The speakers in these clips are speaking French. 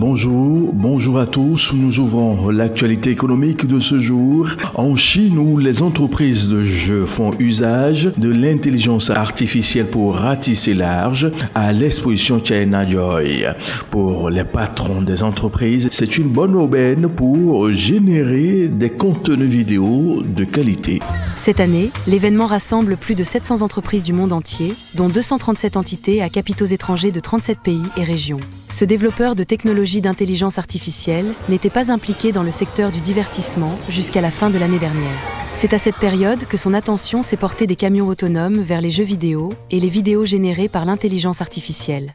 Bonjour à tous. Nous ouvrons l'actualité économique de ce jour. En Chine, où les entreprises de jeux font usage de l'intelligence artificielle pour ratisser large à l'exposition China Joy. Pour les patrons des entreprises, c'est une bonne aubaine pour générer des contenus vidéo de qualité. Cette année, l'événement rassemble plus de 700 entreprises du monde entier, dont 237 entités à capitaux étrangers de 37 pays et régions. Ce développeur de technologies d'intelligence artificielle n'était pas impliqué dans le secteur du divertissement jusqu'à la fin de l'année dernière. C'est à cette période que son attention s'est portée des camions autonomes vers les jeux vidéo et les vidéos générées par l'intelligence artificielle.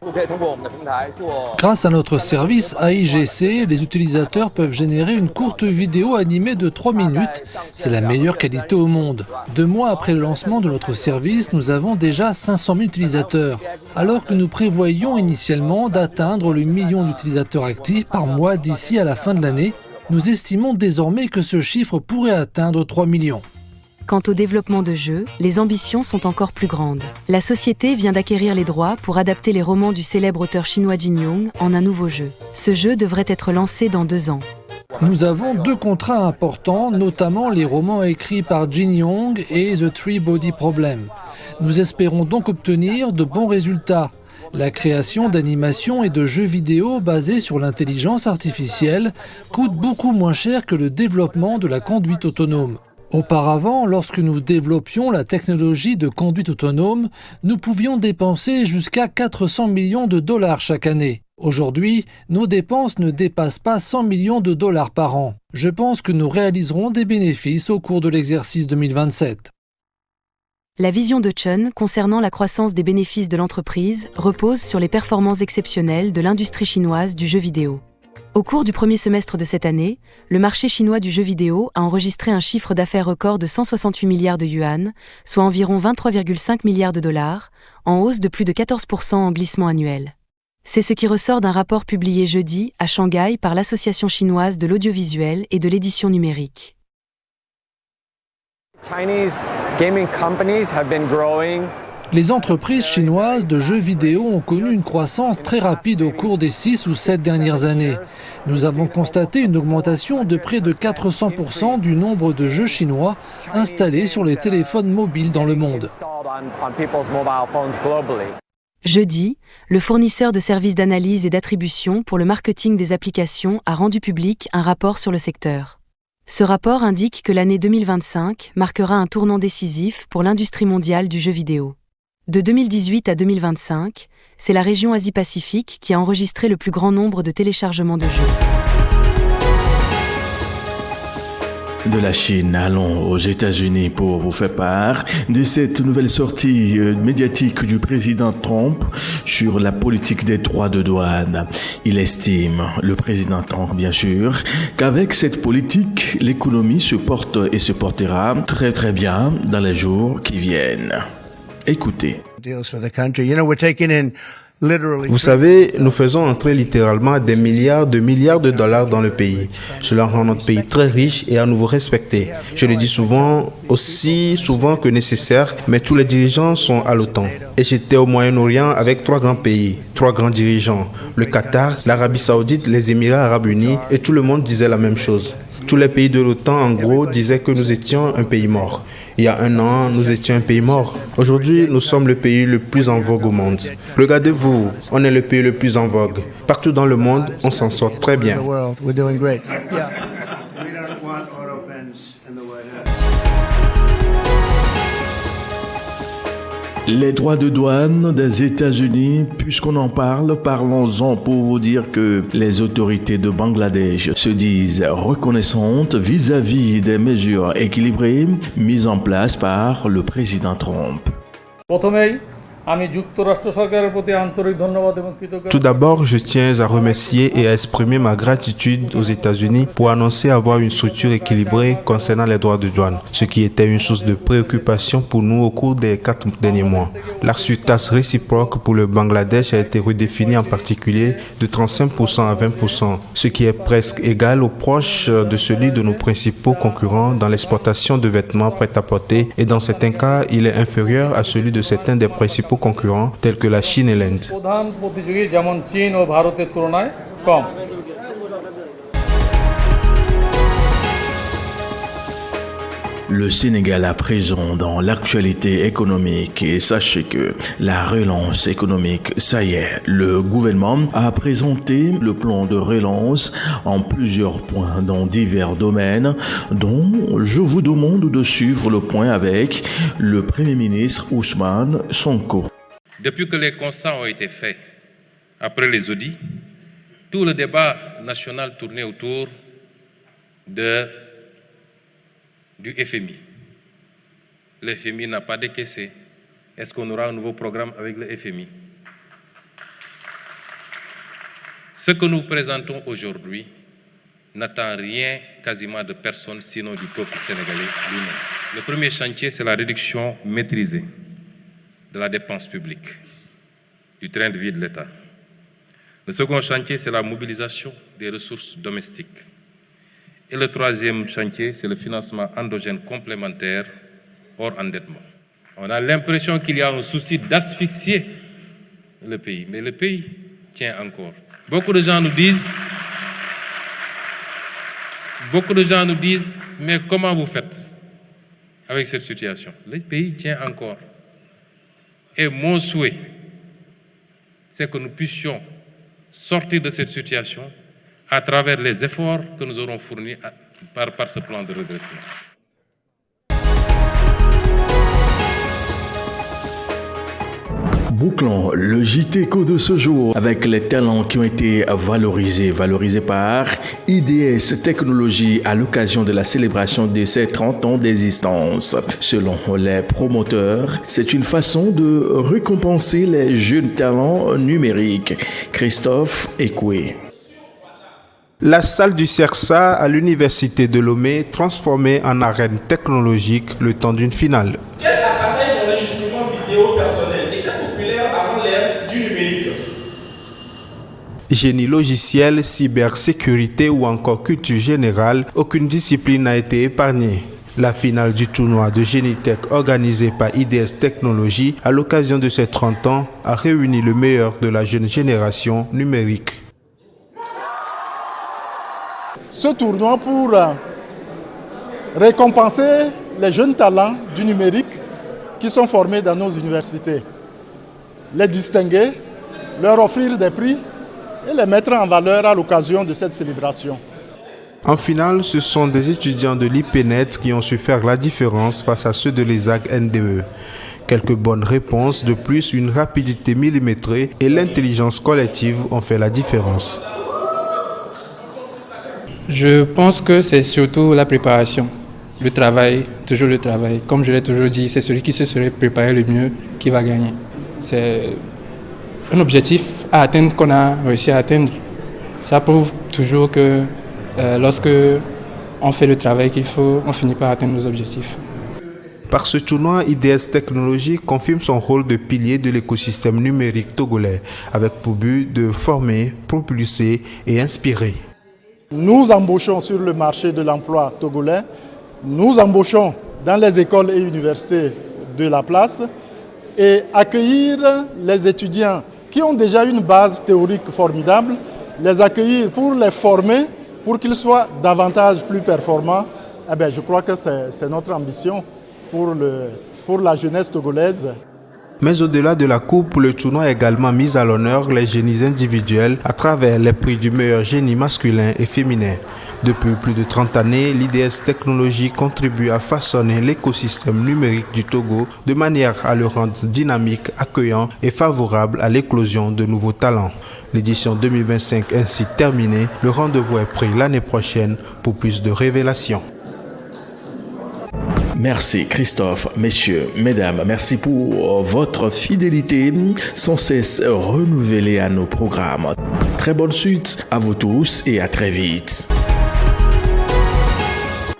Grâce à notre service AIGC, les utilisateurs peuvent générer une courte vidéo animée de 3 minutes. C'est la meilleure qualité au monde. 2 mois après le lancement de notre service, nous avons déjà 500 000 utilisateurs, alors que nous prévoyions initialement d'atteindre le million d'utilisateurs actifs par mois d'ici à la fin de l'année. Nous estimons désormais que ce chiffre pourrait atteindre 3 millions. Quant au développement de jeux, les ambitions sont encore plus grandes. La société vient d'acquérir les droits pour adapter les romans du célèbre auteur chinois Jin Yong en un nouveau jeu. Ce jeu devrait être lancé dans 2 ans. Nous avons 2 contrats importants, notamment les romans écrits par Jin Yong et The Three Body Problem. Nous espérons donc obtenir de bons résultats. La création d'animations et de jeux vidéo basés sur l'intelligence artificielle coûte beaucoup moins cher que le développement de la conduite autonome. Auparavant, lorsque nous développions la technologie de conduite autonome, nous pouvions dépenser jusqu'à 400 millions de dollars chaque année. Aujourd'hui, nos dépenses ne dépassent pas 100 millions de dollars par an. Je pense que nous réaliserons des bénéfices au cours de l'exercice 2027. La vision de Chen concernant la croissance des bénéfices de l'entreprise repose sur les performances exceptionnelles de l'industrie chinoise du jeu vidéo. Au cours du premier semestre de cette année, le marché chinois du jeu vidéo a enregistré un chiffre d'affaires record de 168 milliards de yuan, soit environ 23,5 milliards de dollars, en hausse de plus de 14% en glissement annuel. C'est ce qui ressort d'un rapport publié jeudi à Shanghai par l'Association chinoise de l'audiovisuel et de l'édition numérique. Les entreprises chinoises de jeux vidéo ont connu une croissance très rapide au cours des 6 ou 7 dernières années. Nous avons constaté une augmentation de près de 400% du nombre de jeux chinois installés sur les téléphones mobiles dans le monde. Jeudi, le fournisseur de services d'analyse et d'attribution pour le marketing des applications a rendu public un rapport sur le secteur. Ce rapport indique que l'année 2025 marquera un tournant décisif pour l'industrie mondiale du jeu vidéo. De 2018 à 2025, c'est la région Asie-Pacifique qui a enregistré le plus grand nombre de téléchargements de jeux. De la Chine, allons aux États-Unis pour vous faire part de cette nouvelle sortie médiatique du président Trump sur la politique des droits de douane. Il estime, le président Trump bien sûr, qu'avec cette politique, l'économie se porte et se portera très très bien dans les jours qui viennent. Écoutez. Vous savez, nous faisons entrer littéralement des milliards de dollars dans le pays. Cela rend notre pays très riche et à nouveau respecté. Je le dis souvent, aussi souvent que nécessaire, mais tous les dirigeants sont à l'OTAN. Et j'étais au Moyen-Orient avec 3 grands pays, 3 grands dirigeants, le Qatar, l'Arabie Saoudite, les Émirats Arabes Unis, et tout le monde disait la même chose. Tous les pays de l'OTAN, en gros, disaient que nous étions un pays mort. Il y a 1 an, nous étions un pays mort. Aujourd'hui, nous sommes le pays le plus en vogue au monde. Regardez-vous, on est le pays le plus en vogue. Partout dans le monde, on s'en sort très bien. Les droits de douane des États-Unis, puisqu'on en parle, parlons-en pour vous dire que les autorités de Bangladesh se disent reconnaissantes vis-à-vis des mesures équilibrées mises en place par le président Trump. Tout d'abord, je tiens à remercier et à exprimer ma gratitude aux États-Unis pour annoncer avoir une structure équilibrée concernant les droits de douane, ce qui était une source de préoccupation pour nous au cours des 4 derniers mois. L'arsutage réciproque pour le Bangladesh a été redéfini en particulier de 35% à 20%, ce qui est presque égal ou proche de celui de nos principaux concurrents dans l'exportation de vêtements prêt-à-porter et dans certains cas, il est inférieur à celui de certains des principaux concurrents tels que la Chine et l'Inde. Bon. Le Sénégal à présent dans l'actualité économique et sachez que la relance économique, ça y est, le gouvernement a présenté le plan de relance en plusieurs points dans divers domaines dont je vous demande de suivre le point avec le Premier ministre Ousmane Sonko. Depuis que les constats ont été faits après les audits, tout le débat national tournait autour du FMI. Le FMI n'a pas décaissé. Est-ce qu'on aura un nouveau programme avec le FMI? Ce que nous présentons aujourd'hui n'attend rien quasiment de personne, sinon du peuple sénégalais lui-même. Le premier chantier, c'est la réduction maîtrisée de la dépense publique, du train de vie de l'État. Le second chantier, c'est la mobilisation des ressources domestiques. Et le troisième chantier, c'est le financement endogène complémentaire hors endettement. On a l'impression qu'il y a un souci d'asphyxier le pays, mais le pays tient encore. Beaucoup de gens nous disent, mais comment vous faites avec cette situation? Le pays tient encore. Et mon souhait, c'est que nous puissions sortir de cette situation à travers les efforts que nous aurons fournis par ce plan de redressement. Bouclons le JTECO de ce jour avec les talents qui ont été valorisés par IDS Technologies à l'occasion de la célébration de ses 30 ans d'existence. Selon les promoteurs, c'est une façon de récompenser les jeunes talents numériques. Christophe Ekoué. La salle du CERSA à l'université de Lomé transformée en arène technologique le temps d'une finale. Quel appareil d'enregistrement vidéo personnel était populaire avant l'ère du numérique? Génie logiciel, cybersécurité ou encore culture générale, aucune discipline n'a été épargnée. La finale du tournoi de Génitech organisé par IDS Technologies à l'occasion de ses 30 ans a réuni le meilleur de la jeune génération numérique. Ce tournoi pour récompenser les jeunes talents du numérique qui sont formés dans nos universités, les distinguer, leur offrir des prix et les mettre en valeur à l'occasion de cette célébration. En finale, ce sont des étudiants de l'IPNET qui ont su faire la différence face à ceux de l'ESAG NDE. Quelques bonnes réponses, de plus une rapidité millimétrée et l'intelligence collective ont fait la différence. Je pense que c'est surtout la préparation, le travail, toujours le travail. Comme je l'ai toujours dit, c'est celui qui se serait préparé le mieux qui va gagner. C'est un objectif à atteindre qu'on a réussi à atteindre. Ça prouve toujours que lorsque on fait le travail qu'il faut, on finit par atteindre nos objectifs. Par ce tournoi, IDS Technologies confirme son rôle de pilier de l'écosystème numérique togolais, avec pour but de former, propulser et inspirer. Nous embauchons sur le marché de l'emploi togolais, nous embauchons dans les écoles et universités de la place et accueillir les étudiants qui ont déjà une base théorique formidable, les accueillir pour les former, pour qu'ils soient davantage plus performants. Je crois que c'est notre ambition pour la jeunesse togolaise. Mais au-delà de la coupe, le tournoi a également mis à l'honneur les génies individuels à travers les prix du meilleur génie masculin et féminin. Depuis plus de 30 années, l'IDS Technologies contribue à façonner l'écosystème numérique du Togo de manière à le rendre dynamique, accueillant et favorable à l'éclosion de nouveaux talents. L'édition 2025 ainsi terminée, le rendez-vous est pris l'année prochaine pour plus de révélations. Merci Christophe, messieurs, mesdames, merci pour votre fidélité sans cesse renouvelée à nos programmes. Très bonne suite à vous tous et à très vite.